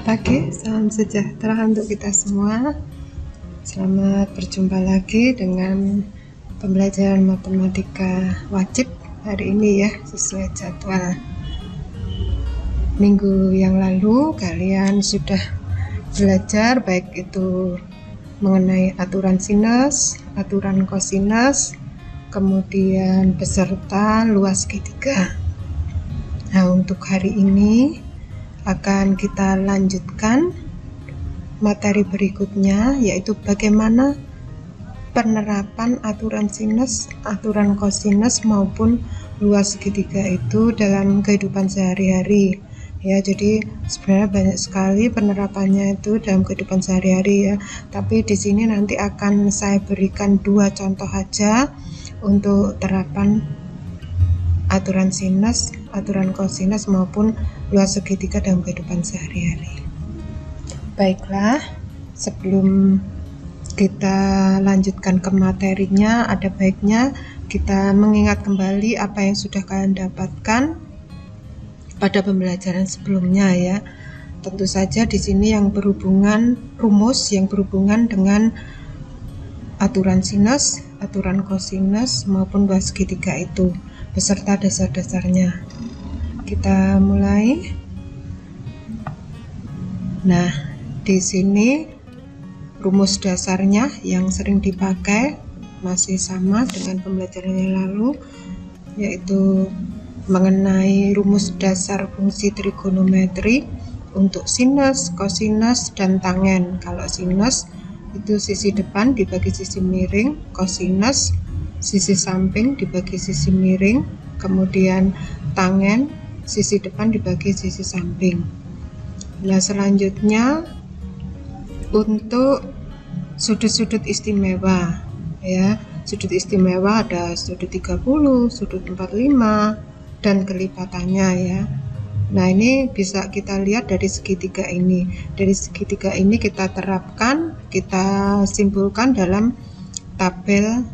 Selamat pagi, salam sejahtera untuk kita semua. Selamat berjumpa lagi dengan pembelajaran matematika wajib hari ini ya, sesuai jadwal. Minggu yang lalu kalian sudah belajar baik itu mengenai aturan sinus, aturan kosinus, kemudian beserta luas segitiga. Nah, untuk hari ini akan kita lanjutkan materi berikutnya, yaitu bagaimana penerapan aturan sinus, aturan kosinus maupun luas segitiga itu dalam kehidupan sehari-hari. Ya, jadi sebenarnya banyak sekali penerapannya itu dalam kehidupan sehari-hari ya. Tapi di sini nanti akan saya berikan 2 contoh aja untuk terapan aturan sinus, aturan kosinus maupun luas segitiga dalam kehidupan sehari-hari. Baiklah, sebelum kita lanjutkan ke materinya, ada baiknya kita mengingat kembali apa yang sudah kalian dapatkan pada pembelajaran sebelumnya ya. Tentu saja di sini yang berhubungan rumus yang berhubungan dengan aturan sinus, aturan kosinus maupun luas segitiga itu beserta dasar-dasarnya. Kita mulai. Nah, di sini rumus dasarnya yang sering dipakai masih sama dengan pembelajaran yang lalu, yaitu mengenai rumus dasar fungsi trigonometri untuk sinus, kosinus, dan tangen. Kalau sinus itu sisi depan dibagi sisi miring, kosinus sisi samping dibagi sisi miring, kemudian tangen sisi depan dibagi sisi samping. Nah, selanjutnya untuk sudut-sudut istimewa ya. Sudut istimewa ada sudut 30, sudut 45 dan kelipatannya ya. Nah, ini bisa kita lihat dari segitiga ini. Dari segitiga ini kita terapkan, kita simpulkan dalam tabel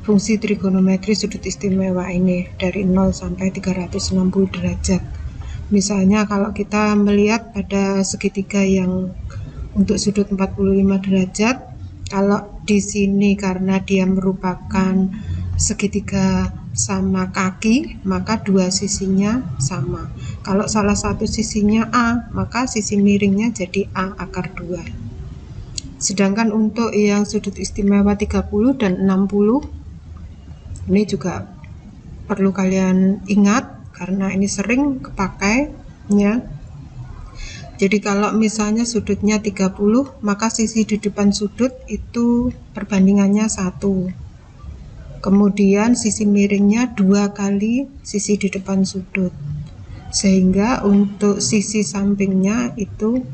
fungsi trigonometri sudut istimewa ini dari 0 sampai 360 derajat. Misalnya kalau kita melihat pada segitiga yang untuk sudut 45 derajat, kalau di sini karena dia merupakan segitiga sama kaki, maka 2 sisinya sama. Kalau salah satu sisinya A, maka sisi miringnya jadi A akar 2. Sedangkan untuk yang sudut istimewa 30 dan 60, ini juga perlu kalian ingat karena ini sering kepakai ya. Jadi kalau misalnya sudutnya 30, maka sisi di depan sudut itu perbandingannya 1. Kemudian sisi miringnya 2 kali sisi di depan sudut. Sehingga untuk sisi sampingnya itu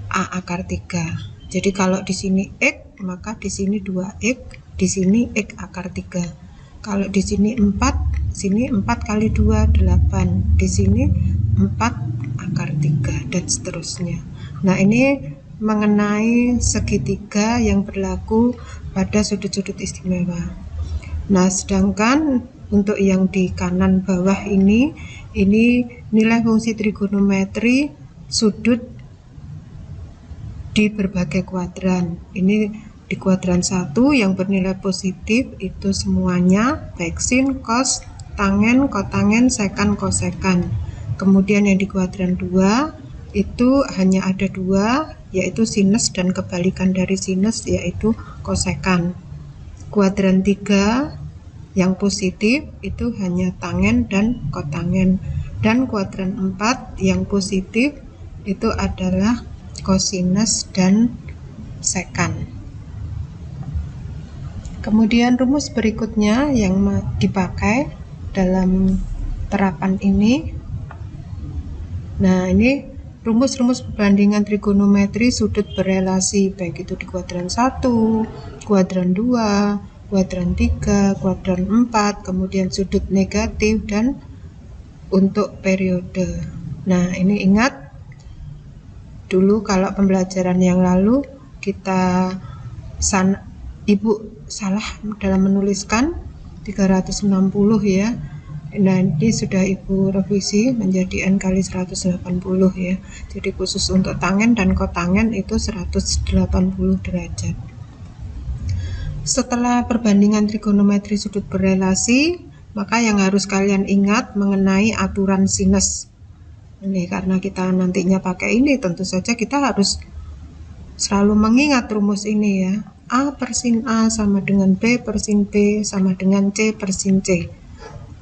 A akar 3. Jadi kalau di sini X, maka di sini 2X, di sini X akar 3. Kalau di sini 4, sini 4 kali 2 8, di sini 4 akar 3 dan seterusnya. Nah, ini mengenai segitiga yang berlaku pada sudut-sudut istimewa. Nah, sedangkan untuk yang di kanan bawah ini nilai fungsi trigonometri sudut di berbagai kuadran. Ini di kuadran 1 yang bernilai positif itu semuanya baik sin, cos, tangen, kotangen, sekan, kosekan. Kemudian yang di kuadran 2 itu hanya ada 2, yaitu sinus dan kebalikan dari sinus yaitu kosekan. Kuadran 3 yang positif itu hanya tangen dan kotangen. Dan kuadran 4 yang positif itu adalah kosinus dan sekan. Kemudian rumus berikutnya yang dipakai dalam terapan ini. Nah, ini rumus-rumus perbandingan trigonometri sudut berelasi baik itu di kuadran 1, kuadran 2, kuadran 3, kuadran 4, kemudian sudut negatif dan untuk periode. Nah, ini ingat dulu kalau pembelajaran yang lalu kita Ibu salah dalam menuliskan 360 ya. Nah, ini sudah Ibu revisi menjadi N kali 180 ya. Jadi khusus untuk tangen dan kotangen itu 180 derajat. Setelah perbandingan trigonometri sudut berelasi, maka yang harus kalian ingat mengenai aturan sinus. Ini karena kita nantinya pakai ini, tentu saja kita harus selalu mengingat rumus ini ya. A per sin A sama dengan B per sin B sama dengan C per sin C.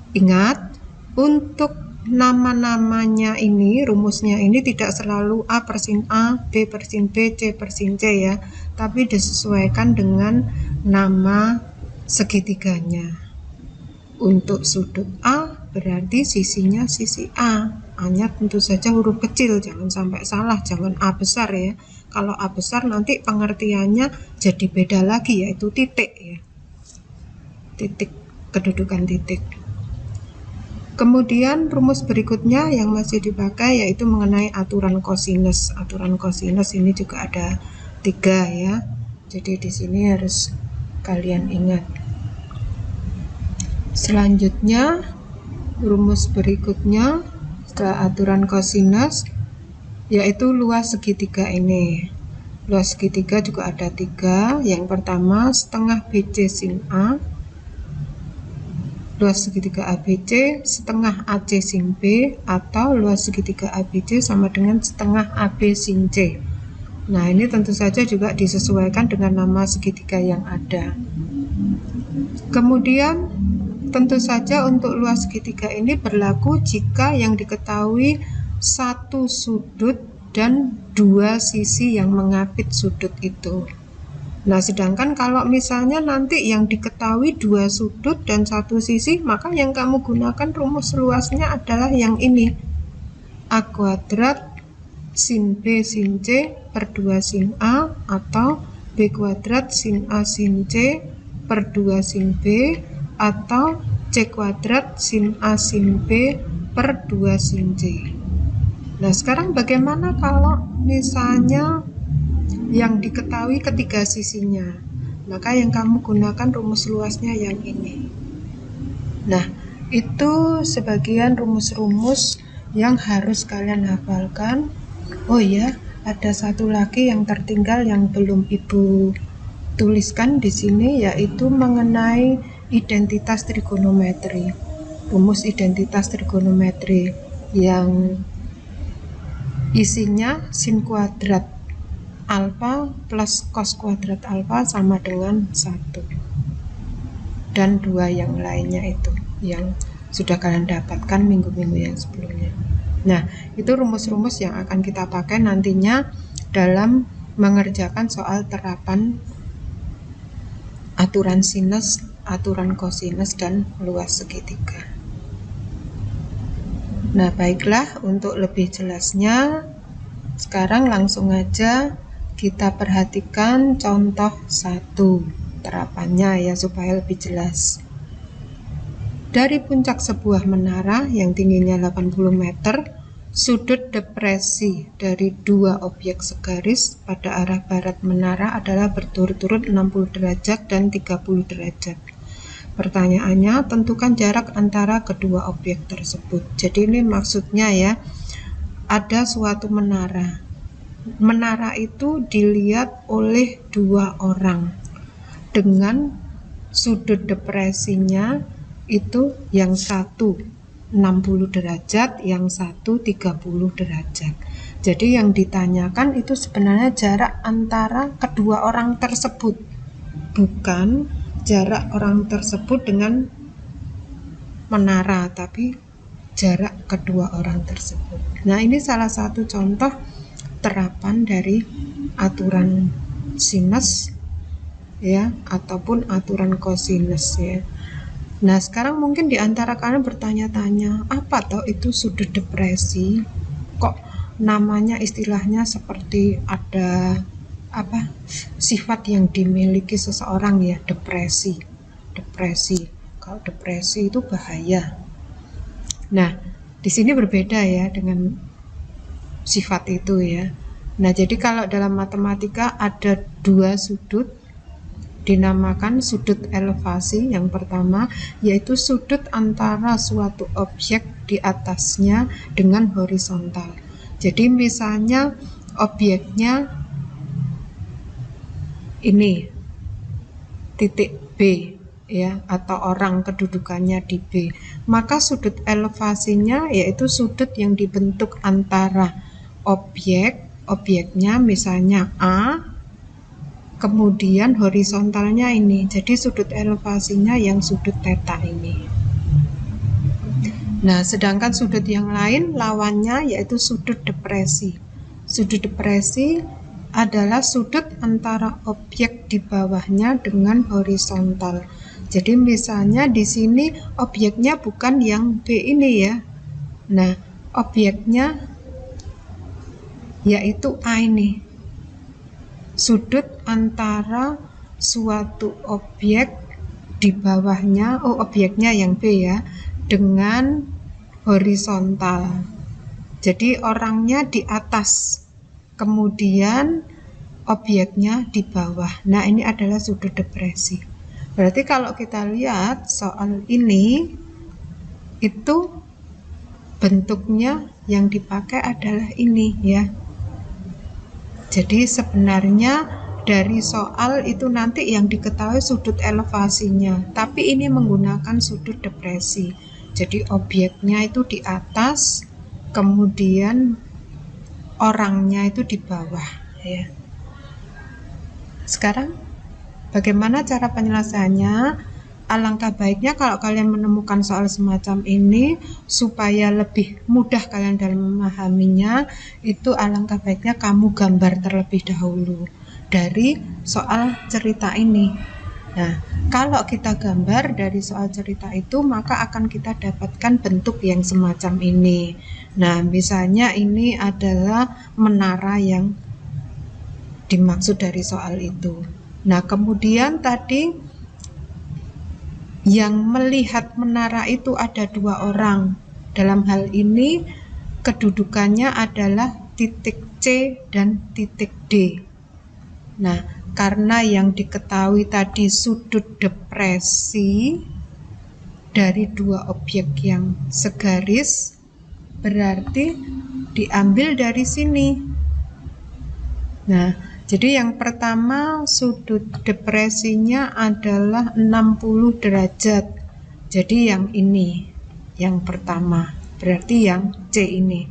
Ingat, untuk nama-namanya ini, rumusnya ini tidak selalu A per sin A, B per sin B, C per sin C ya, tapi disesuaikan dengan nama segitiganya. Untuk sudut A berarti sisinya sisi A. A-nya tentu saja huruf kecil, jangan sampai salah, jangan A besar ya. Kalau A besar nanti pengertiannya jadi beda lagi, yaitu titik ya. Titik, kedudukan titik. Kemudian rumus berikutnya yang masih dipakai yaitu mengenai aturan kosinus. Aturan kosinus ini juga ada 3 ya. Jadi di sini harus kalian ingat. Selanjutnya rumus berikutnya setelah aturan kosinus yaitu luas segitiga ini. Luas segitiga juga ada 3. Yang pertama setengah BC sin A. Luas segitiga ABC setengah AC sin B, atau luas segitiga ABC sama dengan setengah AB sin C. Nah, ini tentu saja juga disesuaikan dengan nama segitiga yang ada. Kemudian tentu saja untuk luas segitiga ini berlaku jika yang diketahui satu sudut dan 2 sisi yang mengapit sudut itu. Nah, sedangkan kalau misalnya nanti yang diketahui 2 sudut dan 1 sisi, maka yang kamu gunakan rumus luasnya adalah yang ini. A kuadrat sin B sin C per 2 sin A, atau B kuadrat sin A sin C per 2 sin B, atau C kuadrat sin A sin B per 2 sin C. Nah, sekarang bagaimana kalau misalnya yang diketahui ketiga sisinya? Maka yang kamu gunakan rumus luasnya yang ini. Nah, itu sebagian rumus-rumus yang harus kalian hafalkan. Oh ya, ada satu lagi yang tertinggal yang belum Ibu tuliskan di sini, yaitu mengenai identitas trigonometri. Rumus identitas trigonometri yang isinya sin kuadrat alfa plus cos kuadrat alfa sama dengan 1, dan 2 yang lainnya itu yang sudah kalian dapatkan minggu-minggu yang sebelumnya. Nah, itu rumus-rumus yang akan kita pakai nantinya dalam mengerjakan soal terapan aturan sinus, aturan kosinus, dan luas segitiga. Nah, baiklah, untuk lebih jelasnya sekarang langsung aja kita perhatikan contoh 1 terapannya ya, supaya lebih jelas. Dari puncak sebuah menara yang tingginya 80 meter, sudut depresi dari 2 objek segaris pada arah barat menara adalah berturut-turut 60 derajat dan 30 derajat. Pertanyaannya, tentukan jarak antara kedua objek tersebut. Jadi ini maksudnya ya, ada suatu menara. Menara itu dilihat oleh 2 orang dengan sudut depresinya itu yang satu 60 derajat, yang satu 30 derajat. Jadi yang ditanyakan itu sebenarnya jarak antara kedua orang tersebut, bukan jarak orang tersebut dengan menara, tapi jarak kedua orang tersebut. Nah, ini salah satu contoh terapan dari aturan sinus ya, ataupun aturan kosinus ya. Nah, sekarang mungkin di antara kalian bertanya-tanya, apa toh itu sudut depresi? Kok namanya istilahnya seperti ada apa sifat yang dimiliki seseorang ya, depresi. Kalau depresi itu bahaya. Nah, di sini berbeda ya dengan sifat itu ya. Nah, jadi kalau dalam matematika ada 2 sudut dinamakan sudut elevasi yang pertama, yaitu sudut antara suatu objek di atasnya dengan horizontal. Jadi misalnya objeknya ini titik B ya, atau orang kedudukannya di B, maka sudut elevasinya yaitu sudut yang dibentuk antara objeknya misalnya A, kemudian horizontalnya ini, jadi sudut elevasinya yang sudut theta ini. Nah, sedangkan sudut yang lain lawannya yaitu sudut depresi. Sudut depresi adalah sudut antara objek di bawahnya dengan horizontal. Jadi misalnya di sini objeknya bukan yang B ini ya. Nah, objeknya yaitu A ini. Sudut antara suatu objek di bawahnya, objeknya yang B ya, dengan horizontal. Jadi orangnya di atas, kemudian objeknya di bawah. Nah, ini adalah sudut depresi. Berarti kalau kita lihat soal ini, itu bentuknya yang dipakai adalah ini ya. Jadi sebenarnya dari soal itu nanti yang diketahui sudut elevasinya, tapi ini menggunakan sudut depresi. Jadi objeknya itu di atas, kemudian orangnya itu di bawah ya. Sekarang bagaimana cara penyelesaiannya? Alangkah baiknya kalau kalian menemukan soal semacam ini, supaya lebih mudah kalian dalam memahaminya, itu alangkah baiknya kamu gambar terlebih dahulu dari soal cerita ini. Nah, kalau kita gambar dari soal cerita itu, maka akan kita dapatkan bentuk yang semacam ini. Nah, misalnya ini adalah menara yang dimaksud dari soal itu. Nah, kemudian tadi yang melihat menara itu ada dua orang. Dalam hal ini kedudukannya adalah titik C dan titik D. Nah, karena yang diketahui tadi sudut depresi dari dua objek yang segaris, berarti diambil dari sini. Nah, jadi yang pertama sudut depresinya adalah 60 derajat. Jadi yang ini, yang pertama, berarti yang C ini.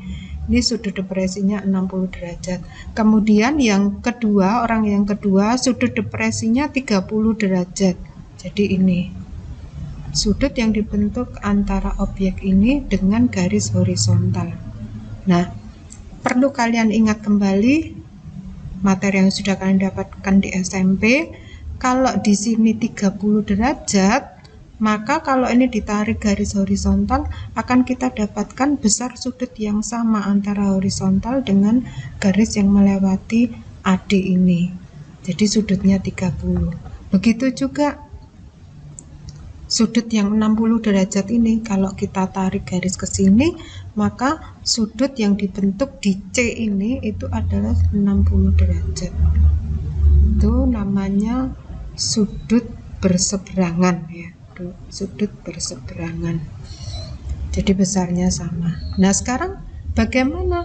Ini sudut depresinya 60 derajat. Kemudian yang kedua, orang yang kedua, sudut depresinya 30 derajat. Jadi ini sudut yang dibentuk antara objek ini dengan garis horizontal. Nah, perlu kalian ingat kembali materi yang sudah kalian dapatkan di SMP. Kalau di sini 30 derajat, maka kalau ini ditarik garis horizontal, akan kita dapatkan besar sudut yang sama antara horizontal dengan garis yang melewati AD ini. Jadi sudutnya 30. Begitu juga sudut yang 60 derajat ini, kalau kita tarik garis ke sini, maka sudut yang dibentuk di C ini itu adalah 60 derajat. Itu namanya sudut berseberangan ya, sudut berseberangan. Jadi besarnya sama. Nah, sekarang bagaimana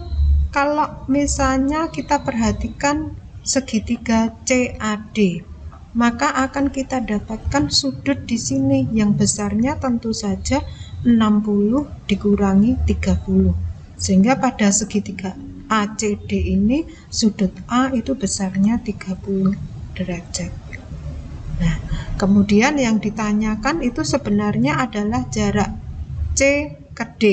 kalau misalnya kita perhatikan segitiga CAD? Maka akan kita dapatkan sudut di sini yang besarnya tentu saja 60 dikurangi 30. Sehingga pada segitiga ACD ini sudut A itu besarnya 30 derajat. Nah, kemudian yang ditanyakan itu sebenarnya adalah jarak C ke D.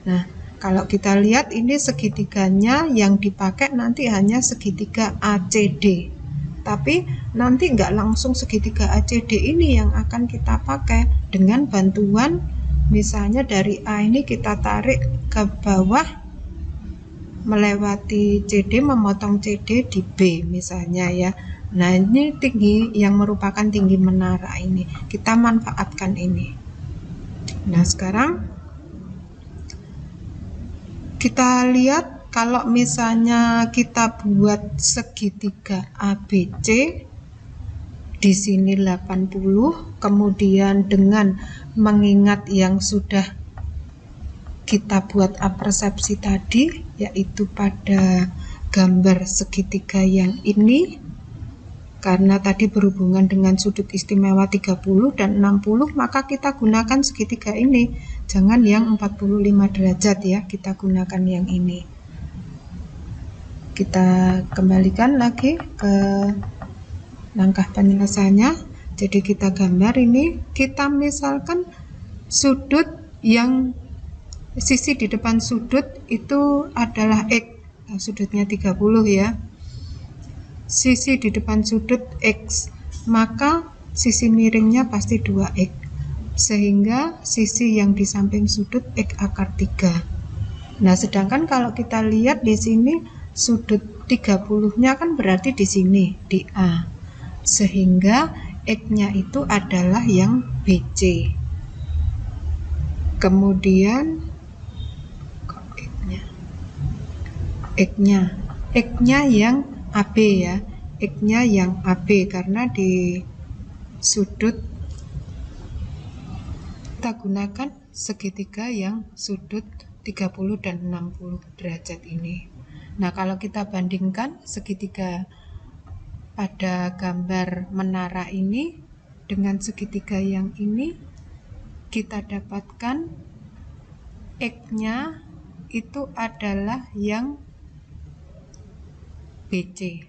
Nah, kalau kita lihat ini segitiganya yang dipakai nanti hanya segitiga ACD. Tapi nanti nggak langsung segitiga ACD ini yang akan kita pakai. Dengan bantuan misalnya dari A ini kita tarik ke bawah melewati CD, memotong CD di B misalnya ya. Nah, ini tinggi yang merupakan tinggi menara ini. Kita manfaatkan ini. Nah, sekarang kita lihat kalau misalnya kita buat segitiga ABC, di sini 80, kemudian dengan mengingat yang sudah kita buat apersepsi tadi, yaitu pada gambar segitiga yang ini, karena tadi berhubungan dengan sudut istimewa 30 dan 60, maka kita gunakan segitiga ini, jangan yang 45 derajat ya, kita gunakan yang ini. Kita kembalikan lagi ke langkah penyelesaiannya. Jadi kita gambar ini, kita misalkan sudut yang sisi di depan sudut itu adalah X, sudutnya 30 ya. Sisi di depan sudut X, maka sisi miringnya pasti 2X. Sehingga sisi yang di samping sudut X akar 3. Nah, sedangkan kalau kita lihat di sini sudut 30-nya kan berarti di sini, di A. Sehingga X-nya itu adalah yang BC. Kemudian X-nya yang AB ya. X-nya yang AB karena di sudut kita gunakan segitiga yang sudut 30 dan 60 derajat ini. Nah, kalau kita bandingkan segitiga pada gambar menara ini dengan segitiga yang ini, kita dapatkan X-nya itu adalah yang BC.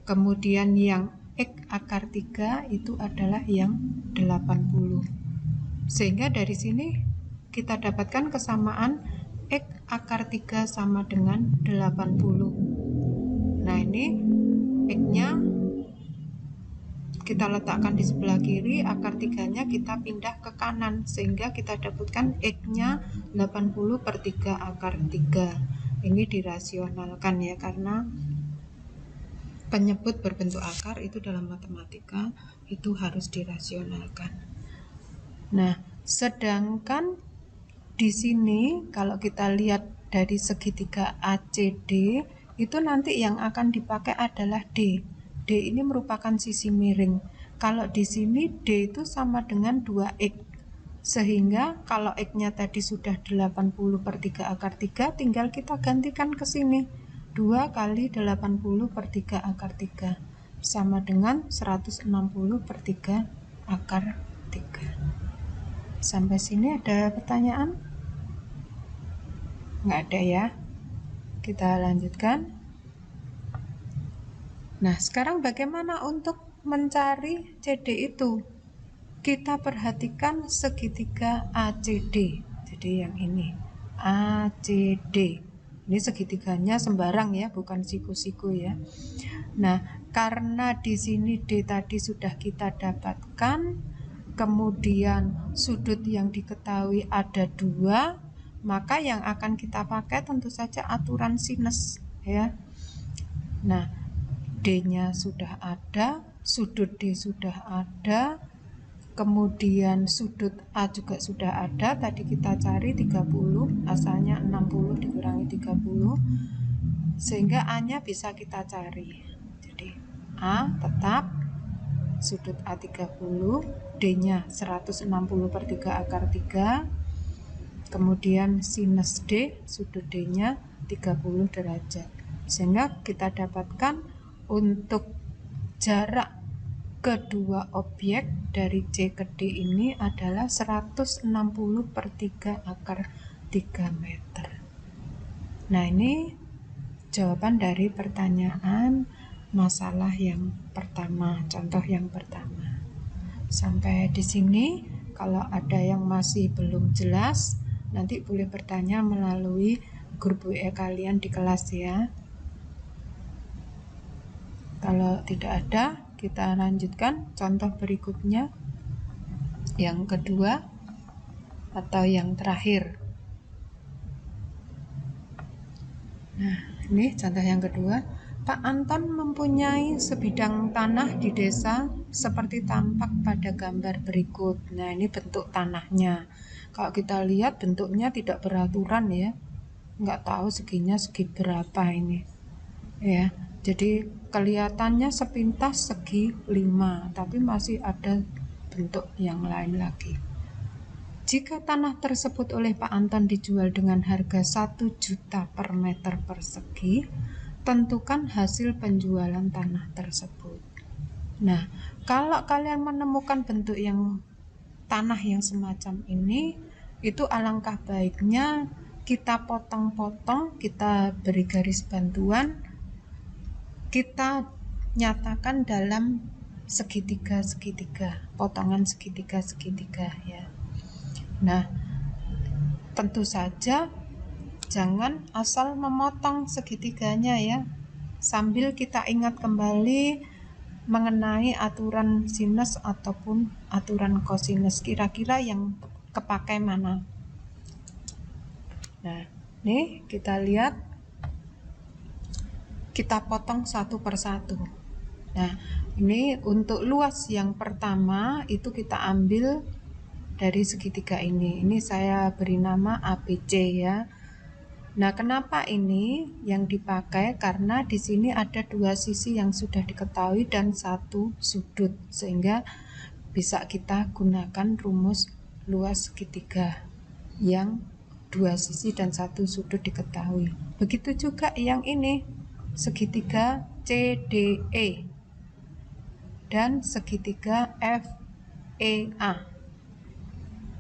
Kemudian yang X akar 3 itu adalah yang 80. Sehingga dari sini kita dapatkan kesamaan X akar 3 sama dengan 80. Nah, ini X-nya kita letakkan di sebelah kiri, akar 3-nya kita pindah ke kanan, sehingga kita dapatkan X-nya 80 per 3 akar 3. Ini dirasionalkan ya, karena penyebut berbentuk akar itu dalam matematika itu harus dirasionalkan. Nah, sedangkan di sini kalau kita lihat dari segitiga ACD, itu nanti yang akan dipakai adalah D. D ini merupakan sisi miring. Kalau di sini D itu sama dengan 2X. Sehingga kalau X-nya tadi sudah 80 per 3 akar 3, tinggal kita gantikan ke sini. 2 kali 80 per 3 akar 3 sama dengan 160 per 3 akar 3. Sampai sini ada pertanyaan? Nggak ada ya. Kita lanjutkan. Nah, sekarang bagaimana untuk mencari CD itu? Kita perhatikan segitiga ACD. Jadi yang ini, ACD. Ini segitiganya sembarang ya, bukan siku-siku ya. Nah, karena di sini D tadi sudah kita dapatkan, kemudian sudut yang diketahui ada 2, maka yang akan kita pakai tentu saja aturan sinus ya. Nah, D-nya sudah ada, sudut D sudah ada, kemudian sudut A juga sudah ada. Tadi kita cari 30, asalnya 60 dikurangi 30, sehingga A-nya bisa kita cari. Jadi A tetap, sudut A 30, D-nya 160 per 3 akar 3, kemudian sinus D, sudut D-nya 30 derajat. Sehingga kita dapatkan untuk jarak kedua objek dari C ke D ini adalah 160 per 3 akar 3 meter. Nah, ini jawaban dari pertanyaan masalah yang pertama, contoh yang pertama. Sampai di sini, kalau ada yang masih belum jelas, nanti boleh bertanya melalui grup WA kalian di kelas ya. Kalau tidak ada, kita lanjutkan contoh berikutnya, yang kedua atau yang terakhir. Nah, ini contoh yang kedua. Pak Anton mempunyai sebidang tanah di desa seperti tampak pada gambar berikut. Nah, ini bentuk tanahnya. Kalau kita lihat bentuknya tidak beraturan ya, nggak tahu seginya segi berapa ini ya. Jadi kelihatannya sepintas segi 5, tapi masih ada bentuk yang lain lagi. Jika tanah tersebut oleh Pak Anton dijual dengan harga 1 juta per meter persegi, tentukan hasil penjualan tanah tersebut. Nah, kalau kalian menemukan bentuk yang tanah yang semacam ini, itu alangkah baiknya kita potong-potong, kita beri garis bantuan, kita nyatakan dalam segitiga-segitiga, potongan segitiga-segitiga ya. Nah, tentu saja jangan asal memotong segitiganya ya, sambil kita ingat kembali mengenai aturan sinus ataupun aturan kosinus, kira-kira yang kepakai mana. Nah, nih kita lihat, kita potong satu persatu. Nah, ini untuk luas yang pertama itu kita ambil dari segitiga ini. Ini saya beri nama ABC ya. Nah, kenapa ini yang dipakai? Karena di sini ada 2 sisi yang sudah diketahui dan 1 sudut, sehingga bisa kita gunakan rumus luas segitiga yang 2 sisi dan 1 sudut diketahui. Begitu juga yang ini, segitiga CDE dan segitiga FEA.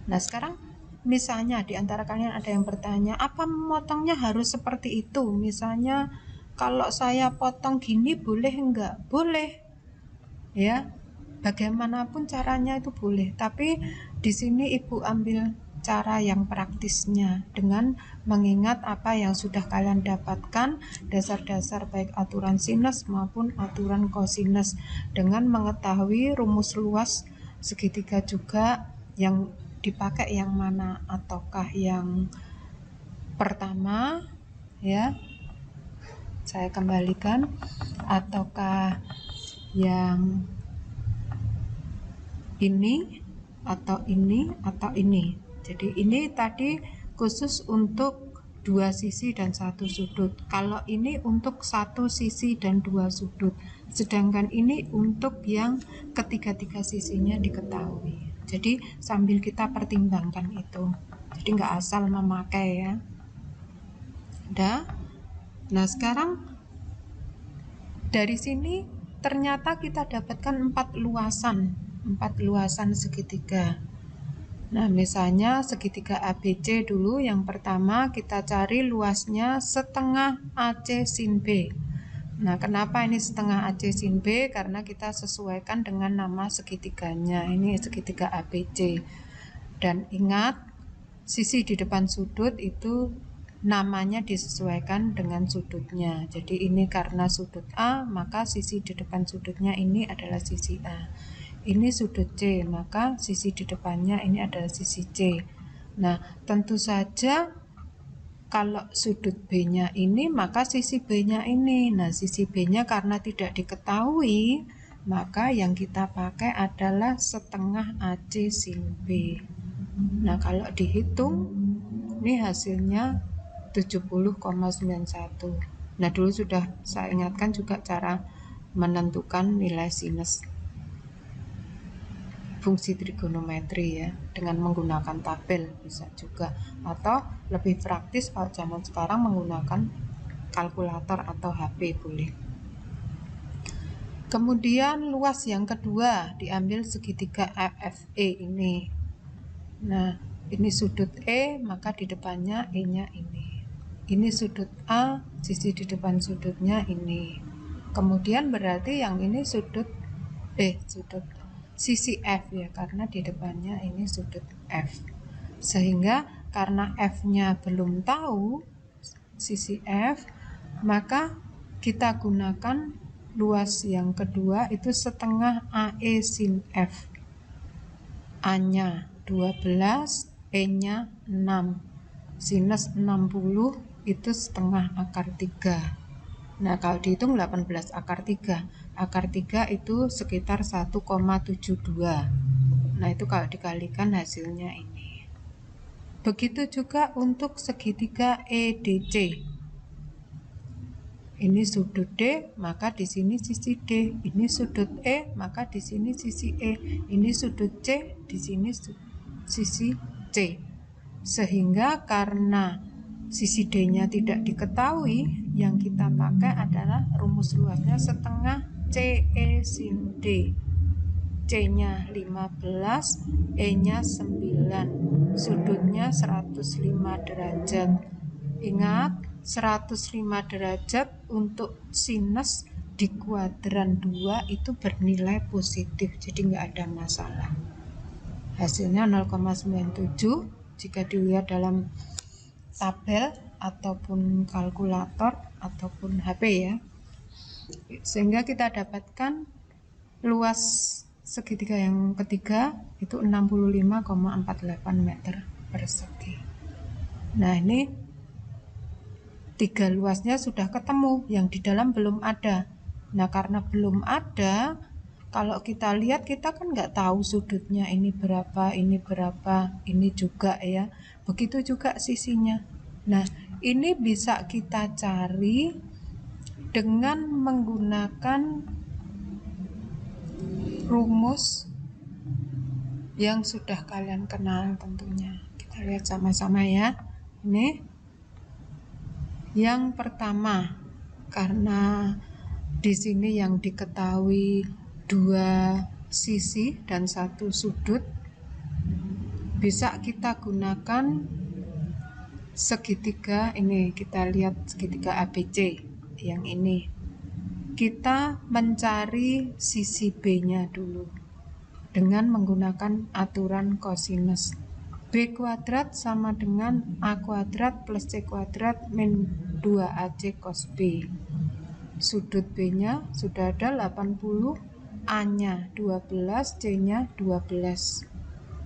Nah, sekarang misalnya di antara kalian ada yang bertanya, apa memotongnya harus seperti itu? Misalnya kalau saya potong gini boleh enggak? Boleh. Ya. Bagaimanapun caranya itu boleh, tapi di sini Ibu ambil cara yang praktisnya dengan mengingat apa yang sudah kalian dapatkan, dasar-dasar baik aturan sinus maupun aturan kosinus, dengan mengetahui rumus luas segitiga juga yang dipakai yang mana, ataukah yang pertama ya, saya kembalikan, ataukah yang ini atau ini atau ini. Jadi ini tadi khusus untuk 2 sisi dan 1 sudut. Kalau ini untuk 1 sisi dan 2 sudut, sedangkan ini untuk yang ketiga-tiga sisinya diketahui. Jadi sambil kita pertimbangkan itu, jadi nggak asal memakai ya. Udah. Nah, sekarang dari sini ternyata kita dapatkan 4 luasan segitiga. Nah, misalnya segitiga ABC dulu, yang pertama kita cari luasnya setengah AC sin B. Nah, kenapa ini setengah AC sin B? Karena kita sesuaikan dengan nama segitiganya. Ini segitiga ABC. Dan ingat, sisi di depan sudut itu namanya disesuaikan dengan sudutnya. Jadi ini karena sudut A, maka sisi di depan sudutnya ini adalah sisi A. Ini sudut C, maka sisi di depannya ini adalah sisi C. Nah, tentu saja kalau sudut B-nya ini, maka sisi B-nya ini. Nah, sisi B-nya karena tidak diketahui, maka yang kita pakai adalah setengah AC sin B. Nah, kalau dihitung, ini hasilnya 70,91. Nah, dulu sudah saya ingatkan juga cara menentukan nilai sinus fungsi trigonometri ya, dengan menggunakan tabel bisa juga, atau lebih praktis kalau zaman sekarang menggunakan kalkulator atau HP boleh. Kemudian luas yang kedua diambil segitiga FFE ini. Nah, ini sudut E, maka di depannya E-nya ini. Ini sudut A, sisi di depan sudutnya ini. Kemudian berarti yang ini sudut sisi F ya, karena di depannya ini sudut F. Sehingga karena F-nya belum tahu, sisi F, maka kita gunakan luas yang kedua itu setengah AE sin F. A-nya 12, E-nya 6. Sinus 60 itu setengah akar 3. Nah, kalau dihitung 18 akar 3. Akar 3 itu sekitar 1,72. Nah, itu kalau dikalikan hasilnya ini. Begitu juga untuk segitiga EDC. Ini sudut D, maka di sini sisi D. Ini sudut E, maka di sini sisi E. Ini sudut C, di sini sisi C. Sehingga karena sisi D-nya tidak diketahui, yang kita pakai adalah rumus luasnya setengah CE sin D. C-nya 15, E-nya 9, sudutnya 105 derajat. Ingat, 105 derajat untuk sinus di kuadran 2 itu bernilai positif, jadi nggak ada masalah. Hasilnya 0,97 jika dilihat dalam tabel ataupun kalkulator ataupun HP ya. Sehingga kita dapatkan luas segitiga yang ketiga itu 65,48 meter persegi. Nah, ini 3 luasnya sudah ketemu, yang di dalam belum ada. Nah, karena belum ada, kalau kita lihat kita kan nggak tahu sudutnya ini berapa, ini juga ya. Begitu juga sisinya. Nah, ini bisa kita cari dengan menggunakan rumus yang sudah kalian kenal tentunya. Kita lihat sama-sama ya. Ini yang pertama, karena di sini yang diketahui 2 sisi dan 1 sudut, bisa kita gunakan segitiga ini. Kita lihat segitiga ABC yang ini. Kita mencari sisi B-nya dulu dengan menggunakan aturan kosinus. B kuadrat sama dengan A kuadrat plus C kuadrat min 2AC cos B. Sudut B-nya sudah ada 80, A-nya 12, C-nya 12.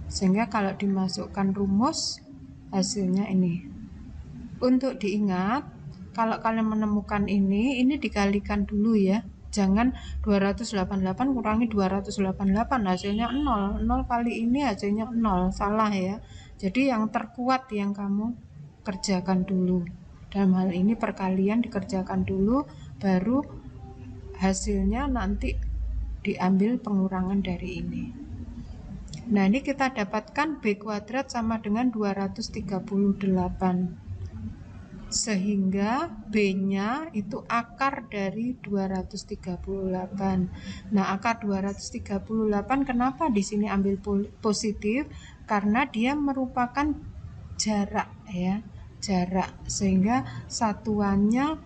Sehingga kalau dimasukkan rumus, hasilnya ini. Untuk diingat, kalau kalian menemukan ini dikalikan dulu ya. Jangan 288 kurangi 288, hasilnya 0. 0 kali ini hasilnya 0, salah ya. Jadi yang terkuat yang kamu kerjakan dulu. Dalam hal ini perkalian dikerjakan dulu, baru hasilnya nanti diambil pengurangan dari ini. Nah, ini kita dapatkan B kuadrat sama dengan 238. Sehingga B-nya itu akar dari 238. Nah, akar 238 kenapa di sini ambil positif? Karena dia merupakan jarak ya, jarak, sehingga satuannya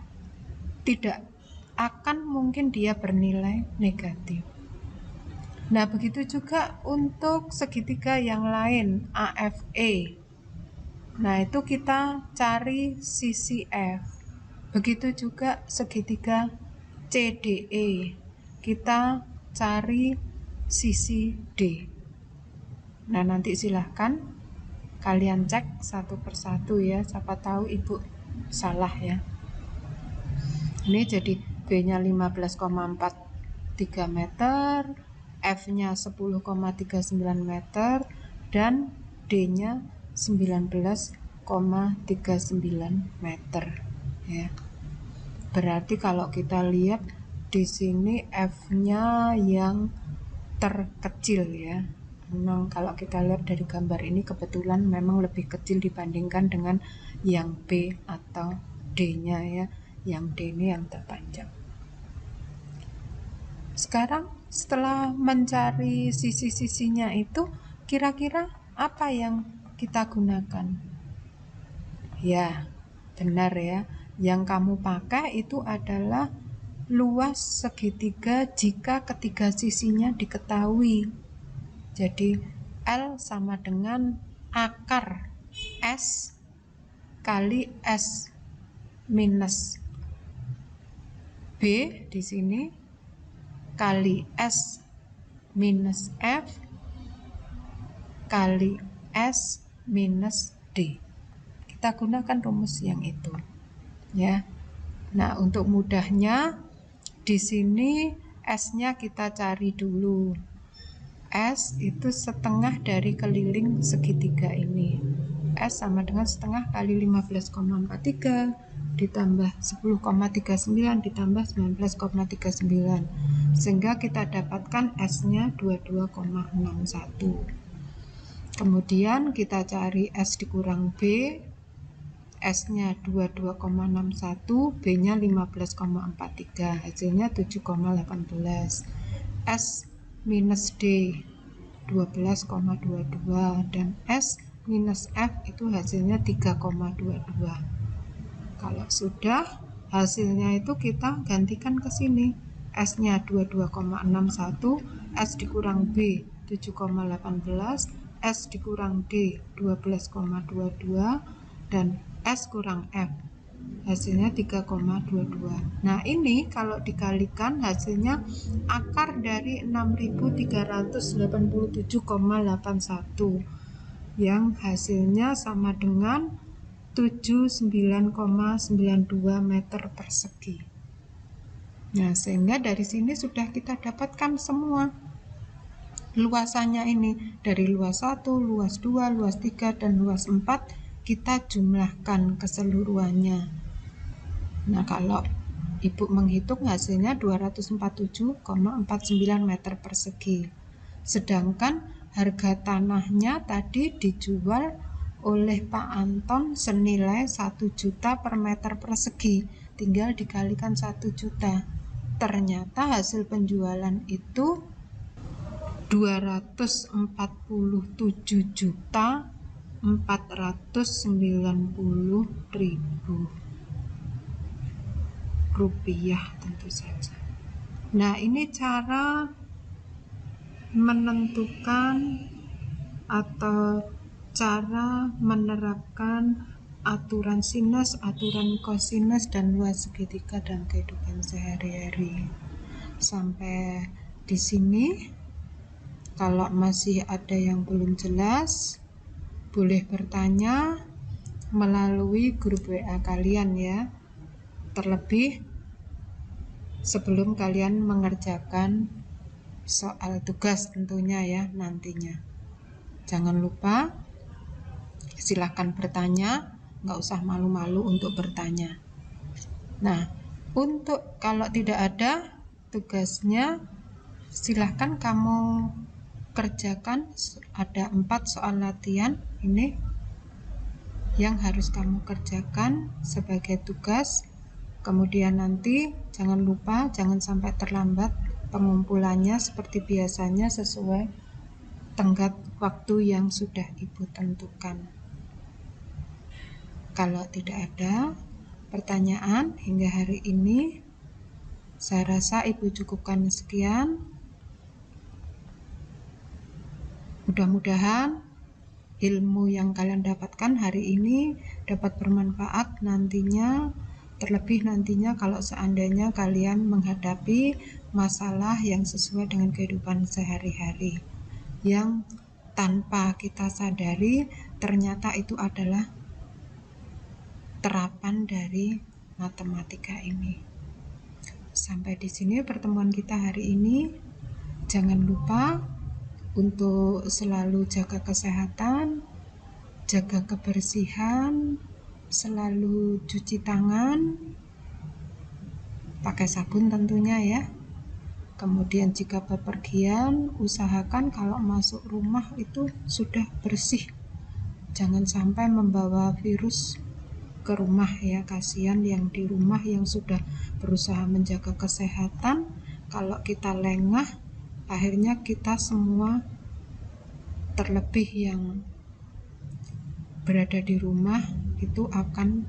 tidak akan mungkin dia bernilai negatif. Nah, begitu juga untuk segitiga yang lain, AFE. Nah, itu kita cari sisi F. Begitu juga segitiga CDE. Kita cari sisi D. Nah, nanti silahkan kalian cek satu persatu ya. Siapa tahu ibu salah ya. Ini jadi B-nya 15,43 meter, F-nya 10,39 meter, dan D-nya 19,39 meter ya. Berarti kalau kita lihat di sini F-nya yang terkecil ya. Memang kalau kita lihat dari gambar ini kebetulan memang lebih kecil dibandingkan dengan yang B atau D-nya ya. Yang D ini yang terpanjang. Sekarang setelah mencari sisi-sisinya itu, kira-kira apa yang kita gunakan? Ya, benar ya. Yang kamu pakai itu adalah luas segitiga jika ketiga sisinya diketahui. Jadi L sama dengan akar S kali S minus B di sini kali S minus F kali S minus D. Kita gunakan rumus yang itu ya. Nah, untuk mudahnya di sini S-nya kita cari dulu. S itu setengah dari keliling segitiga ini. S sama dengan setengah kali 15,43 ditambah 10,39 ditambah 19,39, sehingga kita dapatkan S-nya 22,61. Kemudian kita cari S dikurang B, S-nya 22,61, B-nya 15,43, hasilnya 7,18. S minus D 12,22 dan S minus F itu hasilnya 3,22. Kalau sudah hasilnya itu kita gantikan ke sini. S-nya 22,61, S dikurang B 7,18, S dikurang D 12,22 dan S kurang F hasilnya 3,22. Nah, ini kalau dikalikan hasilnya akar dari 6387,81 yang hasilnya sama dengan 79,92 meter persegi. Nah, sehingga dari sini sudah kita dapatkan semua luasannya ini. Dari luas 1, luas 2, luas 3, dan luas 4 kita jumlahkan keseluruhannya. Nah, kalau Ibu menghitung hasilnya 247,49 meter persegi. Sedangkan harga tanahnya tadi dijual oleh Pak Anton senilai 1 juta per meter persegi. Tinggal dikalikan 1 juta. Ternyata hasil penjualan itu 247.490.000 rupiah tentu saja. Nah, ini cara menentukan atau cara menerapkan aturan sinus, aturan kosinus, dan luas segitiga dalam kehidupan sehari-hari. Sampai di sini, kalau masih ada yang belum jelas, boleh bertanya melalui grup WA kalian ya. Terlebih sebelum kalian mengerjakan soal tugas tentunya ya nantinya. Jangan lupa silahkan bertanya, nggak usah malu-malu untuk bertanya. Nah, untuk kalau tidak ada tugasnya, silahkan kamu kerjakan. Ada 4 soal latihan ini yang harus kamu kerjakan sebagai tugas. Kemudian nanti jangan lupa, jangan sampai terlambat pengumpulannya seperti biasanya sesuai tenggat waktu yang sudah Ibu tentukan. Kalau tidak ada pertanyaan hingga hari ini, saya rasa Ibu cukupkan sekian. Mudah-mudahan ilmu yang kalian dapatkan hari ini dapat bermanfaat nantinya. Terlebih nantinya kalau seandainya kalian menghadapi masalah yang sesuai dengan kehidupan sehari-hari, yang tanpa kita sadari ternyata itu adalah terapan dari matematika ini. Sampai di sini pertemuan kita hari ini. Jangan lupa untuk selalu jaga kesehatan, jaga kebersihan, selalu cuci tangan pakai sabun tentunya ya. Kemudian jika bepergian, usahakan kalau masuk rumah itu sudah bersih, jangan sampai membawa virus ke rumah ya. Kasihan yang di rumah yang sudah berusaha menjaga kesehatan, kalau kita lengah akhirnya kita semua, terlebih yang berada di rumah, itu akan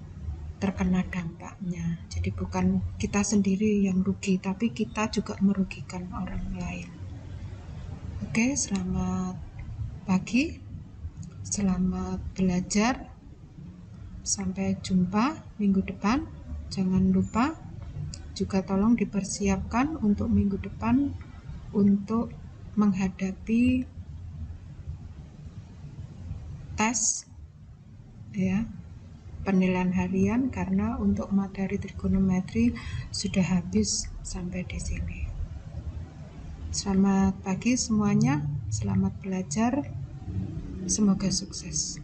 terkena dampaknya. Jadi bukan kita sendiri yang rugi, tapi kita juga merugikan orang lain. Oke, selamat pagi, selamat belajar, sampai jumpa minggu depan. Jangan lupa juga tolong dipersiapkan untuk minggu depan untuk menghadapi tes ya, penilaian harian, karena untuk materi trigonometri sudah habis sampai di sini. Selamat pagi semuanya, selamat belajar, semoga sukses.